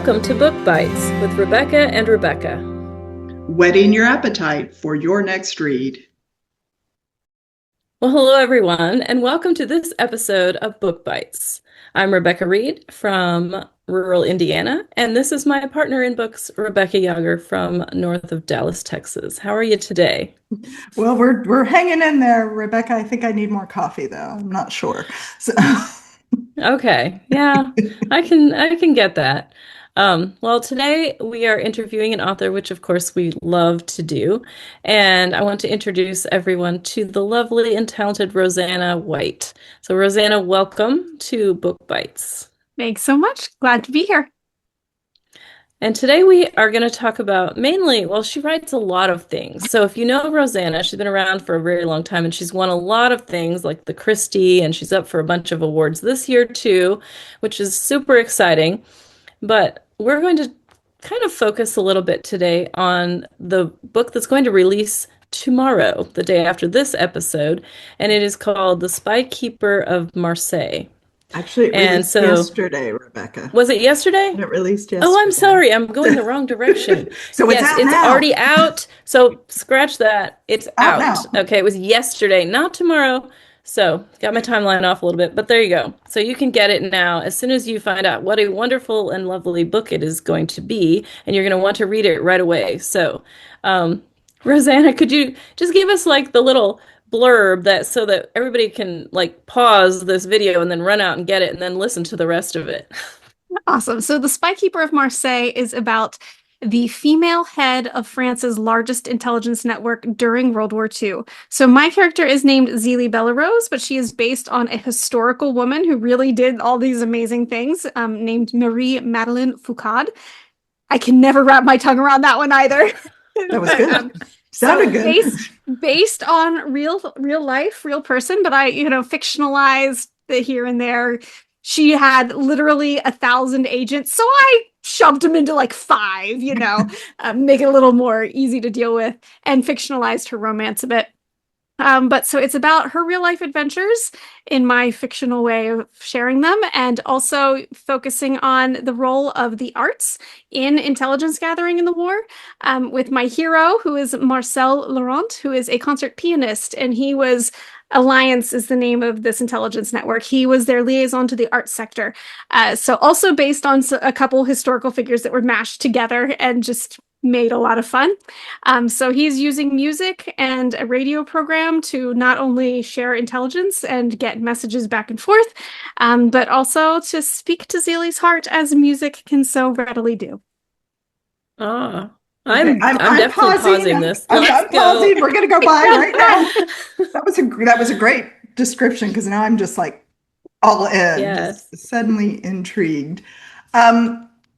Welcome to Book Bites with Rebecca and Rebecca. Whetting your appetite for your next read. Well, hello everyone, and welcome to this episode of Book Bites. I'm Rebecca Reed from rural Indiana, and this is my partner in books, Rebecca Yager from north of Dallas, Texas. How are you today? Well, we're hanging in there, Rebecca. I think I need more coffee though. I'm not sure. So Okay, yeah, I can get that. Well, today we are interviewing an author, which of course we love to do, and I want to introduce everyone to the lovely and talented Roseanna White. So, Roseanna, welcome to Book Bites. Thanks so much. Glad to be here. And today we are going to talk about mainly, well, she writes a lot of things. So if you know Roseanna, she's been around for a very long time and she's won a lot of things like the Christie, and she's up for a bunch of awards this year too, which is super exciting. But we're going to kind of focus a little bit today on the book that's going to release tomorrow, the day after this episode, and it is called The Spy Keeper of Marseille. actually, it And released so, yesterday, Rebecca. was it yesterday? It released Oh, I'm yesterday. sorry. I'm going the wrong direction. So it's Yes, out it's now. already out. So scratch that. It's Out out. now. Okay, it was yesterday, not tomorrow. So got my timeline off a little bit, but there you go. So you can get it now as soon as you find out what a wonderful and lovely book it is going to be, and you're going to want to read it right away. So, Roseanna, could you just give us like the little blurb that so that everybody can like pause this video and then run out and get it and then listen to the rest of it? Awesome. So, The Spy Keeper of Marseille is about the female head of France's largest intelligence network during World War II. So, my character is named Zélie Bellerose, but she is based on a historical woman who really did all these amazing things, named Marie Madeleine Foucaud. I can never wrap my tongue around that one either. That was good. So Sounded good. based on real life, real person, but I, fictionalized the here and there. She had literally 1,000 agents, so I shoved them into like 5, make it a little more easy to deal with, and fictionalized her romance a bit. But so it's about her real life adventures in my fictional way of sharing them, and also focusing on the role of the arts in intelligence gathering in the war, with my hero, who is Marcel Laurent, who is a concert pianist, and he was Alliance is the name of this intelligence network. He was their liaison to the arts sector. So also based on a couple historical figures that were mashed together and just made a lot of fun. So he's using music and a radio program to not only share intelligence and get messages back and forth, but also to speak to Zélie's heart as music can so readily do. Ah, Okay, I'm definitely pausing this. I'm Let's go. pausing. We're gonna go by right now. That was a great description because now I'm just like all in, Yes. just suddenly intrigued.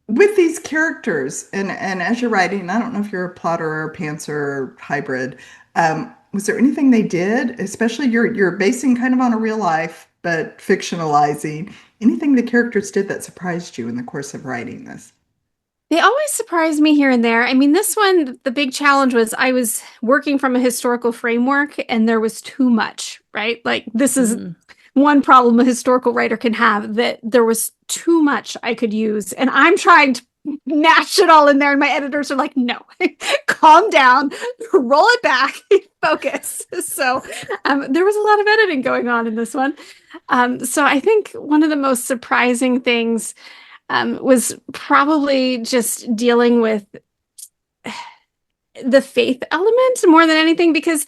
With these characters, and as you're writing, I don't know if you're a plotter or a pantser or hybrid. Was there anything they did, especially you're basing kind of on a real life, but fictionalizing, anything the characters did that surprised you in the course of writing this? They always surprise me here and there. I mean, this one, the big challenge was I was working from a historical framework and there was too much, right? Like, this is one problem a historical writer can have, that there was too much I could use. And I'm trying to mash it all in there. And my editors are like, no, calm down, roll it back, focus. So there was a lot of editing going on in this one. So I think one of the most surprising things was probably just dealing with the faith element more than anything, because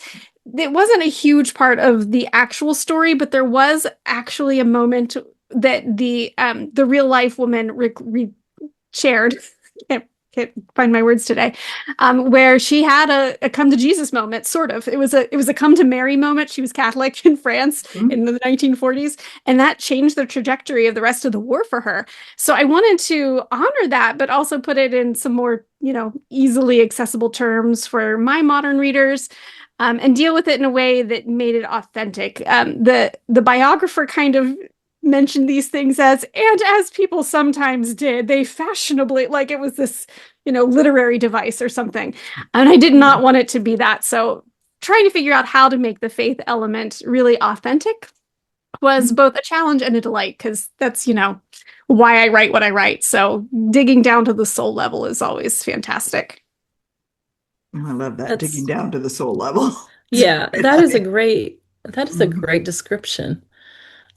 it wasn't a huge part of the actual story, but there was actually a moment that the real life woman shared. Can't find my words today. Where she had a come to Jesus moment, sort of. It was a come to Mary moment. She was Catholic in France in the 1940s, and that changed the trajectory of the rest of the war for her. So I wanted to honor that, but also put it in some more, easily accessible terms for my modern readers. And deal with it in a way that made it authentic. The biographer kind of mentioned these things and as people sometimes did, they fashionably, like it was this, literary device or something. And I did not want it to be that. So trying to figure out how to make the faith element really authentic was both a challenge and a delight, because that's, why I write what I write. So digging down to the soul level is always fantastic. I love that, digging That's down to the soul level. It's a yeah, great line. that is a Mhm. great description.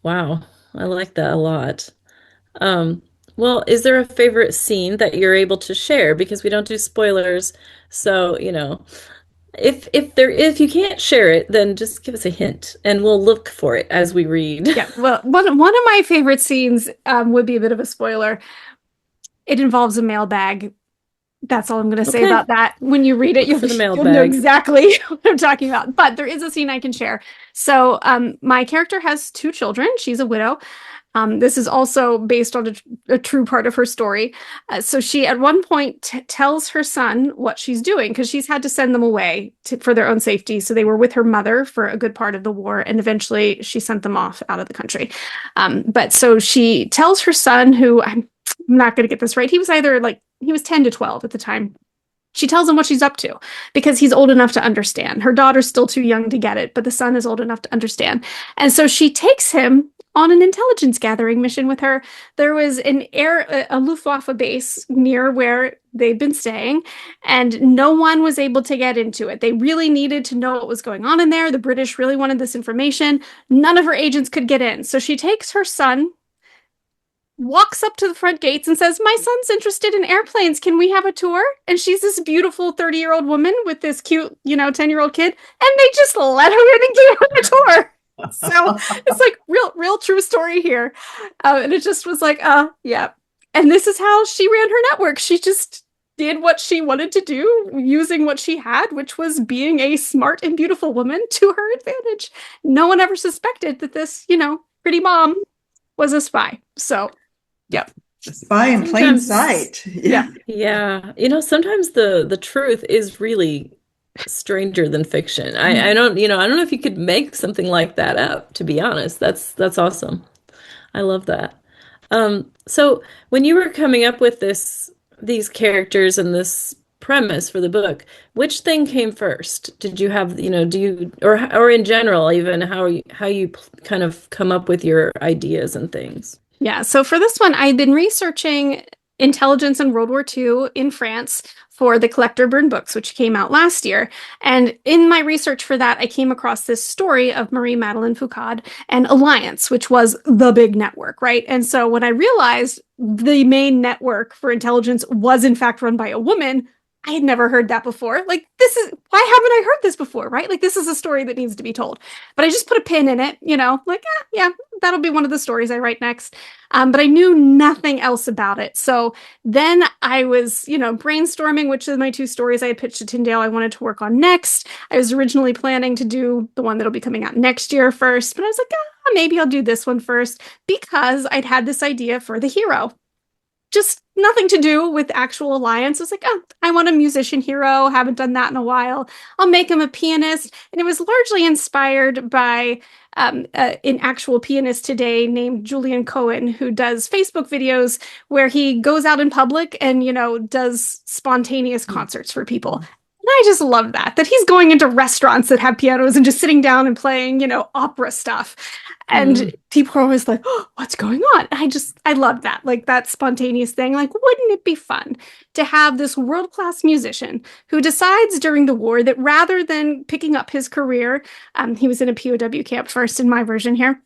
Wow. I like that a lot. Um, well, is there a favorite scene that you're able to share? Because we don't do spoilers. So, if you can't share it, then just give us a hint and we'll look for it as we read. Yeah, well, one of my favorite scenes would be a bit of a spoiler. It involves a mailbag. That's all I'm going to say Okay. about that. When you read it, Look for the you'll know mailbag. exactly what I'm talking about. But there is a scene I can share. So, my character has two children. She's a widow. This is also based on a true part of her story. So she, at one point, tells her son what she's doing because she's had to send them away for their own safety. So they were with her mother for a good part of the war, and eventually she sent them off out of the country. But so she tells her son, who I'm not going to get this right, he was 10 to 12 at the time. She tells him what she's up to because he's old enough to understand. Her daughter's still too young to get it, but the son is old enough to understand. And so she takes him on an intelligence gathering mission with her. There was a Luftwaffe base near where they'd been staying, and no one was able to get into it. They really needed to know what was going on in there. The British really wanted this information. None of her agents could get in. So she takes her son, walks up to the front gates and says, "My son's interested in airplanes. Can we have a tour?" And she's this beautiful 30-year-old woman with this cute, 10-year-old kid. And they just let her in and gave her a tour. So it's like real true story here. And it just was like, yeah. And this is how she ran her network. She just did what she wanted to do using what she had, which was being a smart and beautiful woman to her advantage. No one ever suspected that this, pretty mom was a spy. So, yep. A spy in plain Sometimes, sight. Yeah. Yeah. yeah, sometimes the truth is really stranger than fiction. I Mm. don't, I don't know if you could make something like that up, to be honest. That's awesome. I love that. So when you were coming up with these characters and this premise for the book, which thing came first? Did you have, do you, or in general, even how you kind of come up with your ideas and things? Yeah. So for this one, I'd been researching intelligence in World War II in France for the Collector Burn books, which came out last year. And in my research for that, I came across this story of Marie Madeleine Foucault and Alliance, which was the big network, right? And so when I realized the main network for intelligence was in fact run by a woman, I had never heard that before. Like, why haven't I heard this before, right? Like, this is a story that needs to be told. But I just put a pin in it, like, yeah, that'll be one of the stories I write next. But I knew nothing else about it. So then I was, brainstorming which of my two stories I had pitched to Tyndale I wanted to work on next. I was originally planning to do the one that'll be coming out next year first, but I was like, maybe I'll do this one first because I'd had this idea for the hero. Just nothing to do with actual alliance. I was like, I want a musician hero. Haven't done that in a while. I'll make him a pianist. And it was largely inspired by an actual pianist today named Julian Cohen, who does Facebook videos where he goes out in public and, does spontaneous concerts for people. And I just love that he's going into restaurants that have pianos and just sitting down and playing, opera stuff. And Mm. people are always like, "Oh, what's going on?" I love that. Like that spontaneous thing. Like, wouldn't it be fun to have this world-class musician who decides during the war that rather than picking up his career, he was in a POW camp first in my version here,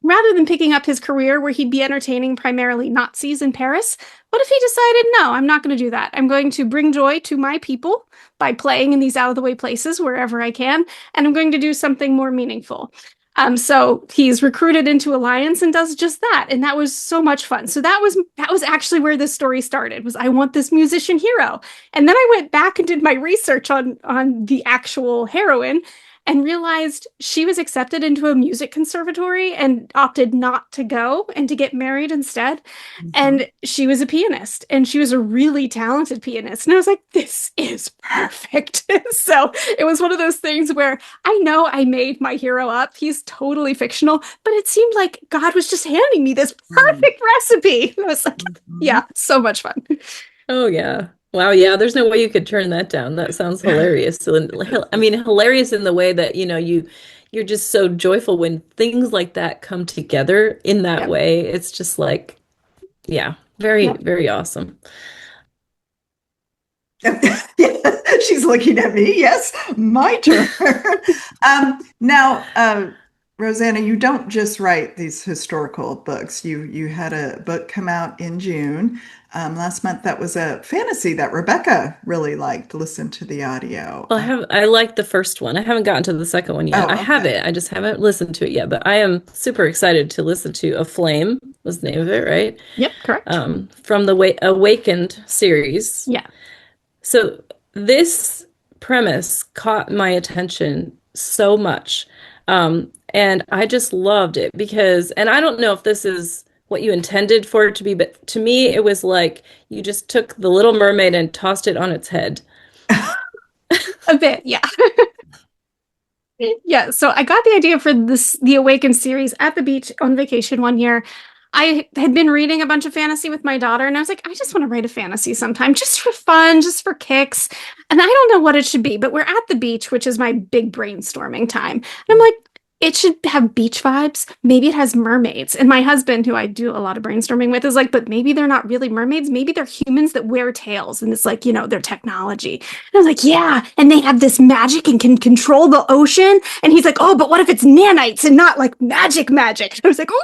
rather than picking up his career where he'd be entertaining primarily Nazis in Paris, what if he decided, no, I'm not going to do that. I'm going to bring joy to my people by playing in these out of the way places wherever I can, and I'm going to do something more meaningful. So he's recruited into Alliance and does just that, and that was so much fun. So that was actually where this story started. Was I want this musician hero, and then I went back and did my research on the actual heroine, and realized she was accepted into a music conservatory and opted not to go and to get married instead. Mhm. And she was a pianist, and she was a really talented pianist. And I was like, this is perfect. So it was one of those things where I know I made my hero up. He's totally fictional, but it seemed like God was just handing me this perfect recipe. I was like, Mhm. yeah, so much fun. Oh yeah. Wow, yeah, there's no way you could turn that down. That sounds hilarious. So, I mean, hilarious in the way that, you're just so joyful when things like that come together in that Yep. way. It's just like Yeah, very, very awesome. Yeah, she's looking at me. Yes, my turn. Now, Roseanna, you don't just write these historical books. You had a book come out in June last month that was a fantasy that Rebecca really liked. Listen to the audio. Well, I like the first one. I haven't gotten to the second one yet. I Oh, have okay. it. I just haven't listened to it yet, but I am super excited to listen to Aflame was the name of it, right? Yep, correct. From the Wa Awakened series. Yeah. So this premise caught my attention so much. And I just loved it because, and I don't know if this is what you intended for it to be, but to me, it was like you just took the Little Mermaid and tossed it on its head. A bit, yeah. Yeah, so I got the idea for the Awakened series at the beach on vacation one year. I had been reading a bunch of fantasy with my daughter, and I was like, I just want to write a fantasy sometime, just for fun, just for kicks. And I don't know what it should be, but we're at the beach, which is my big brainstorming time. And I'm like, it should have beach vibes. Maybe it has mermaids. And my husband, who I do a lot of brainstorming with, is like, but maybe they're not really mermaids. Maybe they're humans that wear tails, and it's like, their technology. And I was like, yeah, and they have this magic and can control the ocean. And he's like, oh, but what if it's nanites and not like magic magic? And I was like, oh.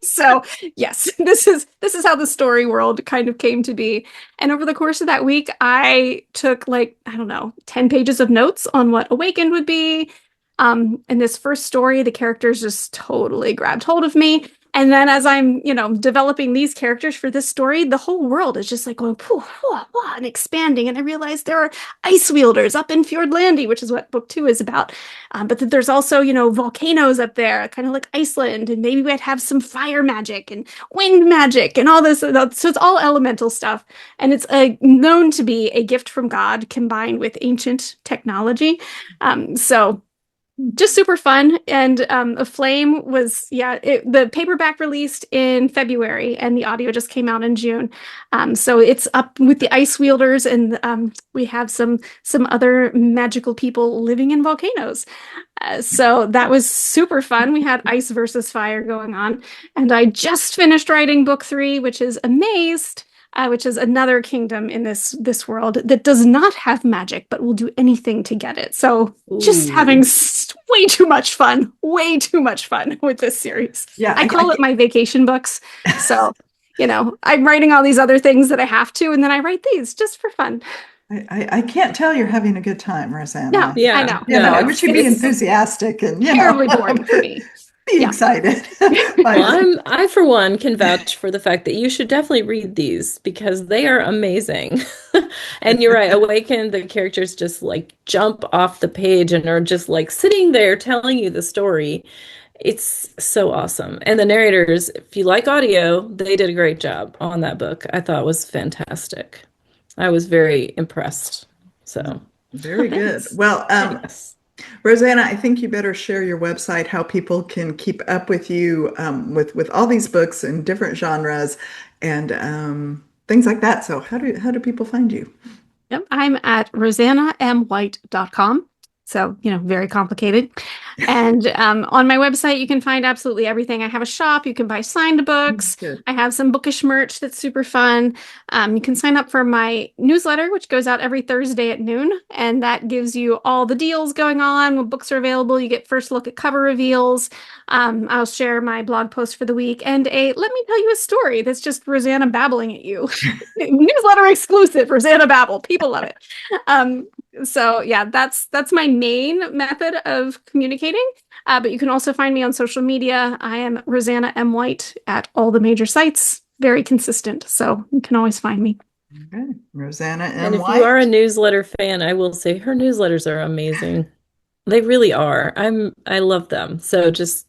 So yes, this is how the story world kind of came to be. And over the course of that week, I took like, I don't know, 10 pages of notes on what Awakened would be. In this first story, the characters just totally grabbed hold of me. And then as I'm, developing these characters for this story, the whole world is just like going, poof, whoa, whoa, and expanding. And I realized there are ice wielders up in Fjordlandia, which is what book 2 is about. But that there's also, volcanoes up there, kind of like Iceland. And maybe we'd have some fire magic and wind magic and all this. So it's all elemental stuff. And it's known to be a gift from God combined with ancient technology. So just super fun. And Aflame was, yeah, the paperback released in February and the audio just came out in June. So it's up with the ice wielders, and we have some other magical people living in volcanoes. So that was super fun. We had ice versus fire going on. And I just finished writing book 3, which is Amazed. Which is another kingdom in this world that does not have magic, but will do anything to get it. So just Ooh. having way too much fun with this series. Yeah, I call it my vacation books. So, I'm writing all these other things that I have to, and then I write these just for fun. I can't tell you're having a good time, No, Rosanna. I Yeah, know. You know, I no, wish you'd be enthusiastic and, Terribly boring for me. be Yeah. excited. well, I for one can vouch for the fact that you should definitely read these because they are amazing. And you're right, Awaken, the characters just like jump off the page and are just like sitting there telling you the story. It's so awesome. And the narrators, if you like audio, they did a great job on that book. I thought it was fantastic. I was very impressed. So, Very good. thanks. Well, Yes. Rosanna, I think you better share your website, how people can keep up with you with all these books in different genres and things like that. So how do people find you? Yep, I'm at rosannamwhite.com. So, very complicated. And on my website, you can find absolutely everything. I have a shop. You can buy signed books. Good. I have some bookish merch that's super fun. You can sign up for my newsletter, which goes out every Thursday at noon. And that gives you all the deals going on when books are available. You get first look at cover reveals. I'll share my blog post for the week and let me tell you a story that's just Rosanna babbling at you. Newsletter exclusive, Rosanna Babble. People love it. So yeah, that's my main method of communicating. But you can also find me on social media. I am Roseanna M. White at all the major sites. Very consistent, so you can always find me. Okay. Rosanna And M. if you are a White. newsletter fan, I will say her newsletters are amazing. They really are. I love them. So just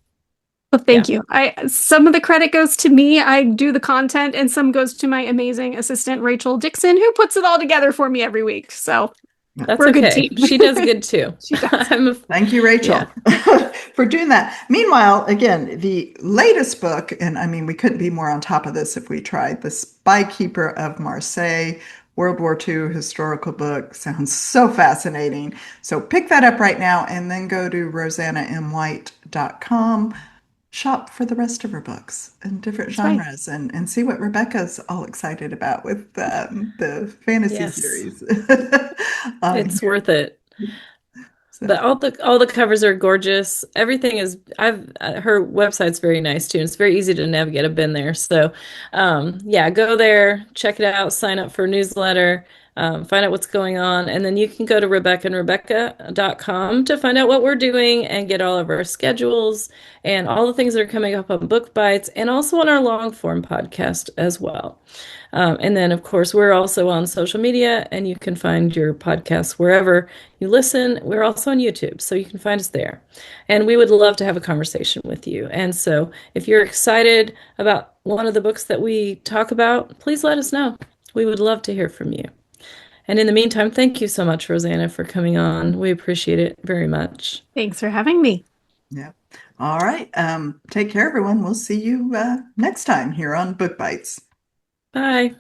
Well, yeah. thank you. Some of the credit goes to me. I do the content, and some goes to my amazing assistant, Rachel Dixon, who puts it all together for me every week. So That's we're a good okay. team. She does good too. She does. Thank you, Rachel, Yeah. for doing that. Meanwhile, again, the latest book, and I mean, we couldn't be more on top of this if we tried, The Spy Keeper of Marseille, World War II historical book. Sounds so fascinating. So pick that up right now and then go to rosannamwhite.com. shop for the rest of her books in different That's right. genres and see what Rebecca's all excited about with the fantasy Yes, series on it's here. worth it. So But all the covers are gorgeous. Everything is I've her website's very nice too. It's very easy to navigate. I've been there. So yeah, go there, check it out, sign up for a newsletter, find out what's going on, and then you can go to RebeccaandRebecca.com to find out what we're doing and get all of our schedules and all the things that are coming up on Book Bites and also on our long form podcast as well. And then, of course, we're also on social media, and you can find your podcasts wherever you listen. We're also on YouTube, so you can find us there. And we would love to have a conversation with you. And so, if you're excited about one of the books that we talk about, please let us know. We would love to hear from you. And in the meantime, thank you so much, Roseanna, for coming on. We appreciate it very much. Thanks for having me. yeah. All right. Take care, everyone. We'll see you next time here on Book Bites. Bye.